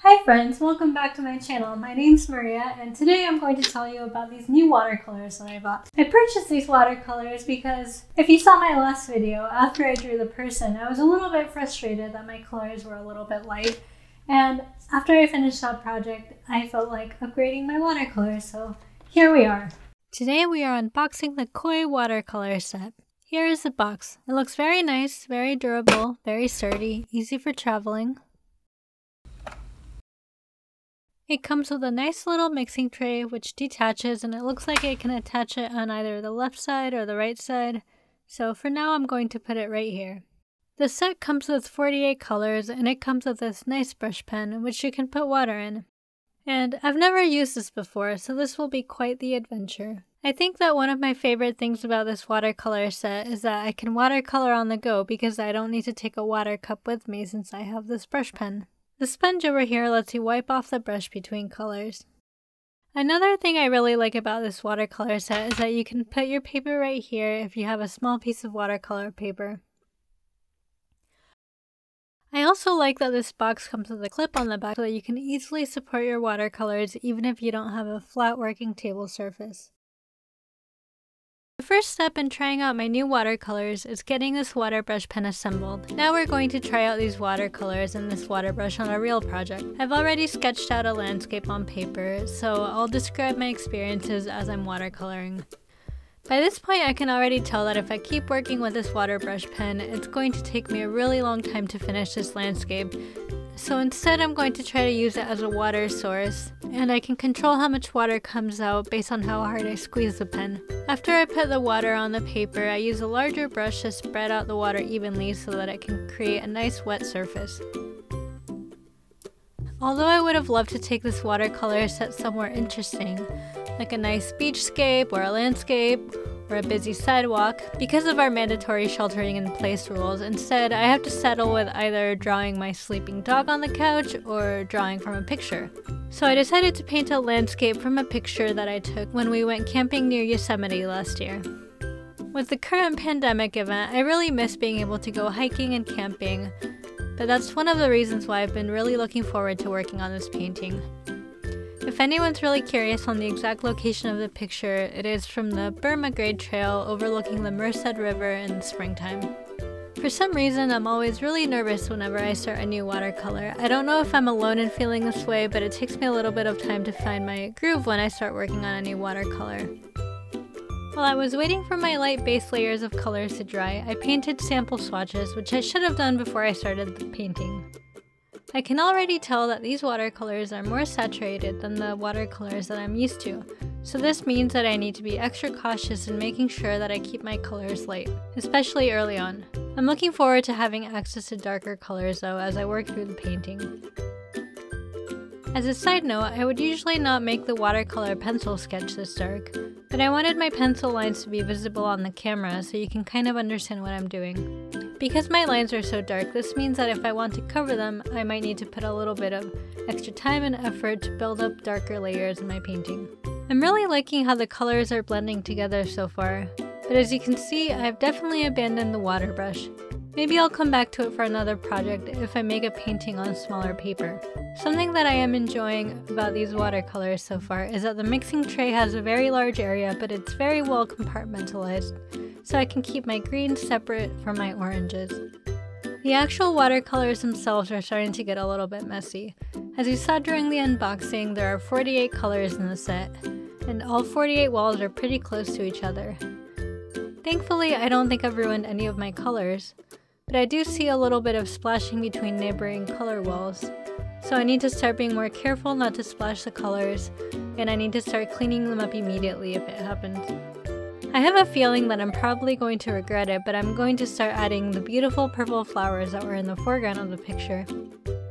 Hi friends, welcome back to my channel. My name's Maria and today I'm going to tell you about these new watercolors that I bought. I purchased these watercolors because if you saw my last video, after I drew the person, I was a little bit frustrated that my colors were a little bit light. And after I finished that project, I felt like upgrading my watercolors, so here we are. Today we are unboxing the Koi watercolor set. Here is the box. It looks very nice, very durable, very sturdy, easy for traveling. It comes with a nice little mixing tray which detaches, and it looks like it can attach it on either the left side or the right side. So for now I'm going to put it right here. The set comes with 48 colors and it comes with this nice brush pen which you can put water in. And I've never used this before, so this will be quite the adventure. I think that one of my favorite things about this watercolor set is that I can watercolor on the go because I don't need to take a water cup with me since I have this brush pen. The sponge over here lets you wipe off the brush between colors. Another thing I really like about this watercolor set is that you can put your paper right here if you have a small piece of watercolor paper. I also like that this box comes with a clip on the back so that you can easily support your watercolors even if you don't have a flat working table surface. The first step in trying out my new watercolors is getting this water brush pen assembled. Now we're going to try out these watercolors and this water brush on a real project. I've already sketched out a landscape on paper, so I'll describe my experiences as I'm watercoloring. By this point I can already tell that if I keep working with this water brush pen, it's going to take me a really long time to finish this landscape. So instead I'm going to try to use it as a water source, and I can control how much water comes out based on how hard I squeeze the pen. After I put the water on the paper, I use a larger brush to spread out the water evenly so that it can create a nice wet surface. Although I would have loved to take this watercolor set somewhere interesting, like a nice beachscape or a landscape, or a busy sidewalk, because of our mandatory sheltering in place rules, instead I have to settle with either drawing my sleeping dog on the couch or drawing from a picture. So I decided to paint a landscape from a picture that I took when we went camping near Yosemite last year. With the current pandemic event, I really miss being able to go hiking and camping, but that's one of the reasons why I've been really looking forward to working on this painting. If anyone's really curious on the exact location of the picture, it is from the Burma Grade Trail overlooking the Merced River in the springtime. For some reason, I'm always really nervous whenever I start a new watercolor. I don't know if I'm alone in feeling this way, but it takes me a little bit of time to find my groove when I start working on a new watercolor. While I was waiting for my light base layers of colors to dry, I painted sample swatches, which I should have done before I started the painting. I can already tell that these watercolors are more saturated than the watercolors that I'm used to, so this means that I need to be extra cautious in making sure that I keep my colors light, especially early on. I'm looking forward to having access to darker colors though as I work through the painting. As a side note, I would usually not make the watercolor pencil sketch this dark, but I wanted my pencil lines to be visible on the camera so you can kind of understand what I'm doing. Because my lines are so dark, this means that if I want to cover them, I might need to put a little bit of extra time and effort to build up darker layers in my painting. I'm really liking how the colors are blending together so far, but as you can see, I've definitely abandoned the water brush. Maybe I'll come back to it for another project if I make a painting on smaller paper. Something that I am enjoying about these watercolors so far is that the mixing tray has a very large area, but it's very well compartmentalized, so I can keep my greens separate from my oranges. The actual watercolors themselves are starting to get a little bit messy. As you saw during the unboxing, there are 48 colors in the set, and all 48 walls are pretty close to each other. Thankfully, I don't think I've ruined any of my colors, but I do see a little bit of splashing between neighboring color walls. So I need to start being more careful not to splash the colors, and I need to start cleaning them up immediately if it happens. I have a feeling that I'm probably going to regret it, but I'm going to start adding the beautiful purple flowers that were in the foreground of the picture.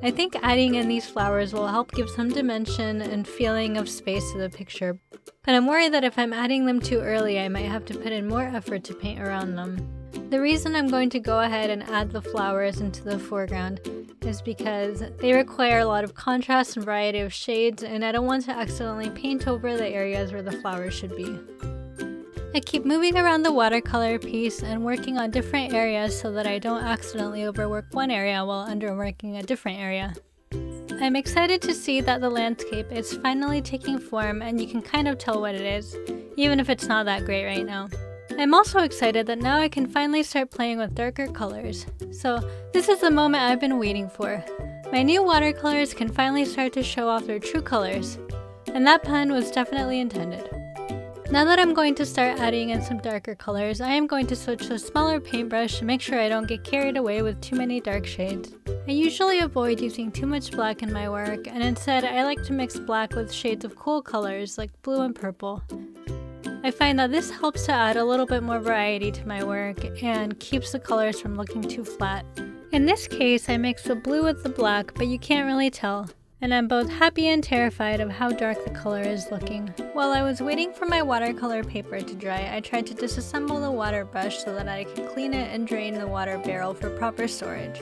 I think adding in these flowers will help give some dimension and feeling of space to the picture, but I'm worried that if I'm adding them too early, I might have to put in more effort to paint around them. The reason I'm going to go ahead and add the flowers into the foreground is because they require a lot of contrast and variety of shades, and I don't want to accidentally paint over the areas where the flowers should be. I keep moving around the watercolor piece and working on different areas so that I don't accidentally overwork one area while underworking a different area. I'm excited to see that the landscape is finally taking form and you can kind of tell what it is, even if it's not that great right now. I'm also excited that now I can finally start playing with darker colors. So this is the moment I've been waiting for. My new watercolors can finally start to show off their true colors, and that pun was definitely intended. Now that I'm going to start adding in some darker colors, I am going to switch to a smaller paintbrush to make sure I don't get carried away with too many dark shades. I usually avoid using too much black in my work, and instead I like to mix black with shades of cool colors like blue and purple. I find that this helps to add a little bit more variety to my work and keeps the colors from looking too flat. In this case, I mix the blue with the black, but you can't really tell. And I'm both happy and terrified of how dark the color is looking. While I was waiting for my watercolor paper to dry, I tried to disassemble the water brush so that I could clean it and drain the water barrel for proper storage.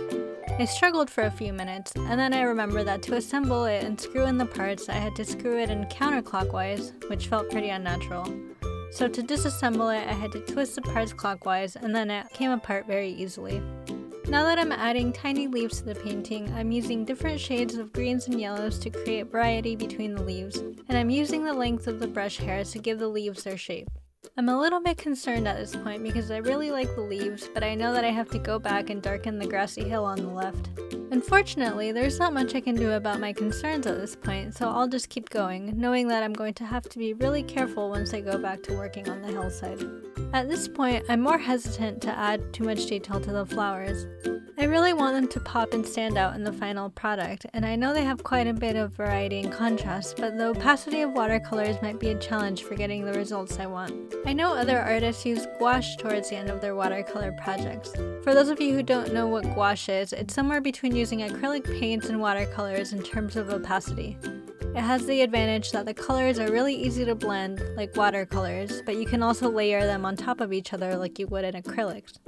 I struggled for a few minutes, and then I remembered that to assemble it and screw in the parts, I had to screw it in counterclockwise, which felt pretty unnatural. So to disassemble it, I had to twist the parts clockwise, and then it came apart very easily. Now that I'm adding tiny leaves to the painting, I'm using different shades of greens and yellows to create variety between the leaves, and I'm using the length of the brush hairs to give the leaves their shape. I'm a little bit concerned at this point because I really like the leaves, but I know that I have to go back and darken the grassy hill on the left. Unfortunately, there's not much I can do about my concerns at this point, so I'll just keep going, knowing that I'm going to have to be really careful once I go back to working on the hillside. At this point, I'm more hesitant to add too much detail to the flowers. I really want them to pop and stand out in the final product, and I know they have quite a bit of variety and contrast, but the opacity of watercolors might be a challenge for getting the results I want. I know other artists use gouache towards the end of their watercolor projects. For those of you who don't know what gouache is, it's somewhere between using acrylic paints and watercolors in terms of opacity. It has the advantage that the colors are really easy to blend, like watercolors, but you can also layer them on top of each other like you would in acrylics.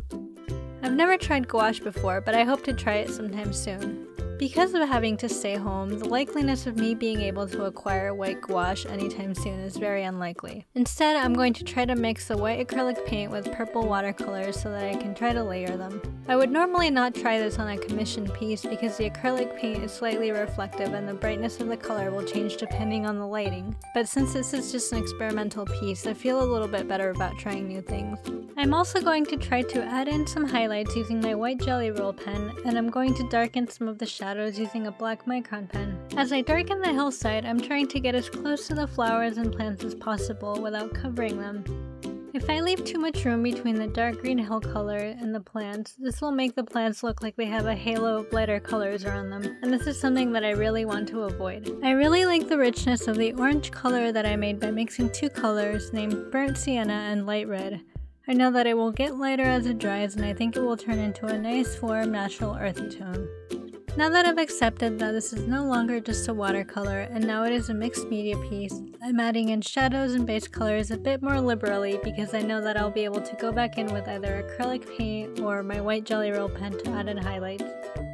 I've never tried gouache before, but I hope to try it sometime soon. Because of having to stay home, the likeliness of me being able to acquire white gouache anytime soon is very unlikely. Instead, I'm going to try to mix the white acrylic paint with purple watercolors so that I can try to layer them. I would normally not try this on a commissioned piece because the acrylic paint is slightly reflective and the brightness of the color will change depending on the lighting, but since this is just an experimental piece, I feel a little bit better about trying new things. I'm also going to try to add in some highlights using my white Jelly Roll pen, and I'm going to darken some of the shadows using a black micron pen. As I darken the hillside, I'm trying to get as close to the flowers and plants as possible without covering them. If I leave too much room between the dark green hill color and the plants, this will make the plants look like they have a halo of lighter colors around them, and this is something that I really want to avoid. I really like the richness of the orange color that I made by mixing two colors named Burnt Sienna and Light Red. I know that it will get lighter as it dries, and I think it will turn into a nice, warm, natural, earthy tone. Now that I've accepted that this is no longer just a watercolor, and now it is a mixed media piece, I'm adding in shadows and base colors a bit more liberally because I know that I'll be able to go back in with either acrylic paint or my white Jelly Roll pen to add in highlights.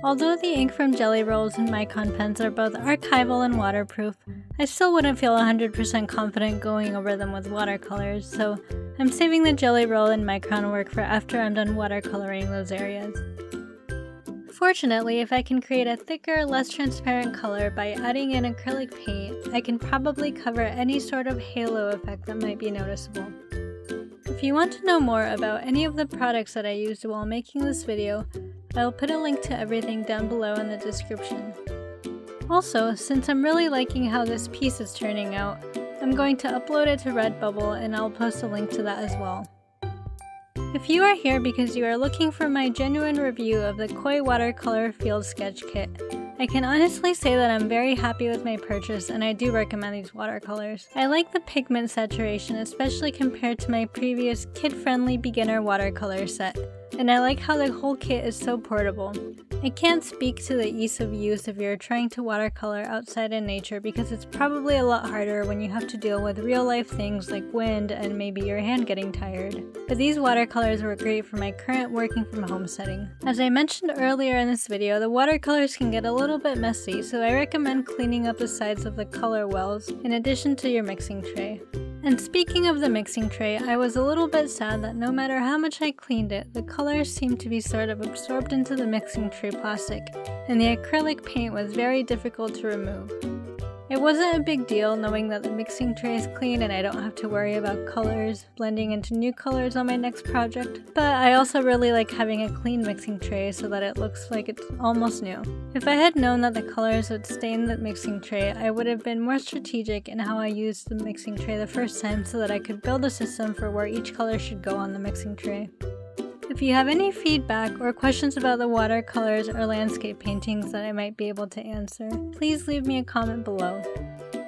Although the ink from Jelly Rolls and Micron pens are both archival and waterproof, I still wouldn't feel 100% confident going over them with watercolors, so I'm saving the Jelly Roll and Micron work for after I'm done watercoloring those areas. Fortunately, if I can create a thicker, less transparent color by adding in acrylic paint, I can probably cover any sort of halo effect that might be noticeable. If you want to know more about any of the products that I used while making this video, I'll put a link to everything down below in the description. Also, since I'm really liking how this piece is turning out, I'm going to upload it to Redbubble and I'll post a link to that as well. If you are here because you are looking for my genuine review of the Koi Watercolor Field Sketch Kit, I can honestly say that I'm very happy with my purchase and I do recommend these watercolors. I like the pigment saturation, especially compared to my previous kid-friendly beginner watercolor set, and I like how the whole kit is so portable. I can't speak to the ease of use if you're trying to watercolor outside in nature because it's probably a lot harder when you have to deal with real-life things like wind and maybe your hand getting tired. But these watercolors were great for my current working from home setting. As I mentioned earlier in this video, the watercolors can get a little bit messy, so I recommend cleaning up the sides of the color wells in addition to your mixing tray. And speaking of the mixing tray, I was a little bit sad that no matter how much I cleaned it, the colors seemed to be sort of absorbed into the mixing tray plastic, and the acrylic paint was very difficult to remove. It wasn't a big deal knowing that the mixing tray is clean and I don't have to worry about colors blending into new colors on my next project, but I also really like having a clean mixing tray so that it looks like it's almost new. If I had known that the colors would stain the mixing tray, I would have been more strategic in how I used the mixing tray the first time so that I could build a system for where each color should go on the mixing tray. If you have any feedback or questions about the watercolors or landscape paintings that I might be able to answer, please leave me a comment below.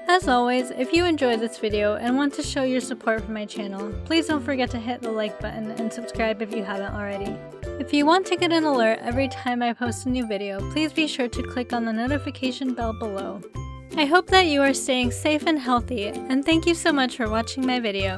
As always, if you enjoyed this video and want to show your support for my channel, please don't forget to hit the like button and subscribe if you haven't already. If you want to get an alert every time I post a new video, please be sure to click on the notification bell below. I hope that you are staying safe and healthy, and thank you so much for watching my video.